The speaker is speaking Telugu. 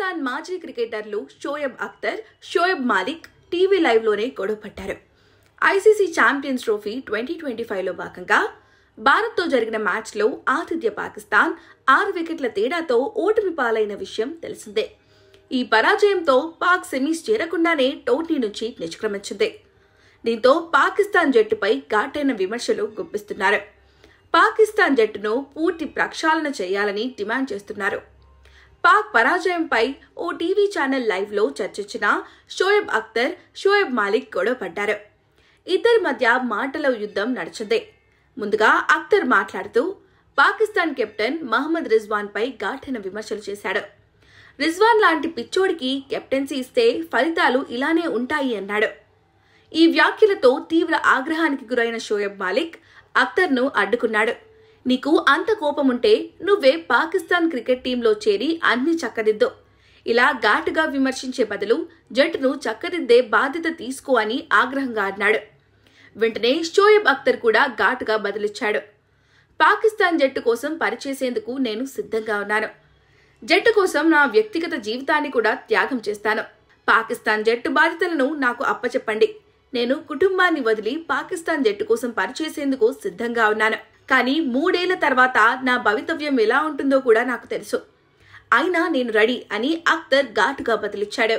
పాకిస్తాన్ మాజీ క్రికెటర్లు షోయబ్ అఖ్తర్, షోయబ్ మాలిక్ టీవీ లైవ్లోనే గొడవపడ్డారు. ఐసీసీ ఛాంపియన్స్ ట్రోఫీ 2025లో భాగంగా భారత్తో జరిగిన మ్యాచ్లో ఆతిథ్య పాకిస్తాన్ 6 వికెట్ల తేడాతో ఓటమి పాలైన విషయం తెలిసిందే. ఈ పరాజయంతో పాక్ సెమీస్ చేరకుండానే టోర్నీ నుంచి నిష్క్రమించింది. దీంతో పాకిస్తాన్ జట్టుపై ఘాటైన విమర్శలు గుప్పిస్తున్నారు. పాకిస్తాన్ జట్టును పూర్తి ప్రక్షాళన చేయాలని డిమాండ్ చేస్తున్నారు. పాక్ పరాజయంపై ఓ టీవీ ఛానల్ లైవ్లో చర్చించిన షోయబ్ అఖ్తర్, షోయబ్ మాలిక్ గొడవపడ్డారు. ఇద్దరి మధ్య మాటల యుద్ధం నడిచింది. ముందుగా అఖ్తర్ మాట్లాడుతూ పాకిస్తాన్ కెప్టెన్ మహమ్మద్ రిజ్వాన్ పై ఘాటైన విమర్శలు చేశాడు. రిజ్వాన్ లాంటి పిచ్చోడికి కెప్టెన్సీ ఇస్తే ఫలితాలు ఇలానే ఉంటాయి అన్నాడు. ఈ వ్యాఖ్యలతో తీవ్ర ఆగ్రహానికి గురైన షోయబ్ మాలిక్ అఖ్తర్ను అడ్డుకున్నాడు. నీకు అంత కోపముంటే నువ్వే పాకిస్తాన్ క్రికెట్ టీంలో చేరి అన్ని చక్కదిద్దు. ఇలా ఘాటుగా విమర్శించే బదులు జట్టును చక్కదిద్దే బాధ్యత తీసుకో అని ఆగ్రహంగా అన్నాడు. వెంటనే షోయబ్ అఖ్తర్ కూడా ఘాటుగా బదులిచ్చాడు. పాకిస్తాన్ జట్టు కోసం పనిచేసేందుకు నేను సిద్ధంగా ఉన్నాను. జట్టు కోసం నా వ్యక్తిగత జీవితాన్ని కూడా త్యాగం చేస్తాను. పాకిస్తాన్ జట్టు బాధ్యతలను నాకు అప్పచెప్పండి. నేను కుటుంబాన్ని వదిలి పాకిస్తాన్ జట్టు కోసం పనిచేసేందుకు సిద్ధంగా ఉన్నాను. కానీ 3 ఏళ్ల తర్వాత నా భవితవ్యం ఎలా ఉంటుందో కూడా నాకు తెలుసు. అయినా నేను రెడీ అని అఖ్తర్ ఘాటుగా బదులిచ్చాడు.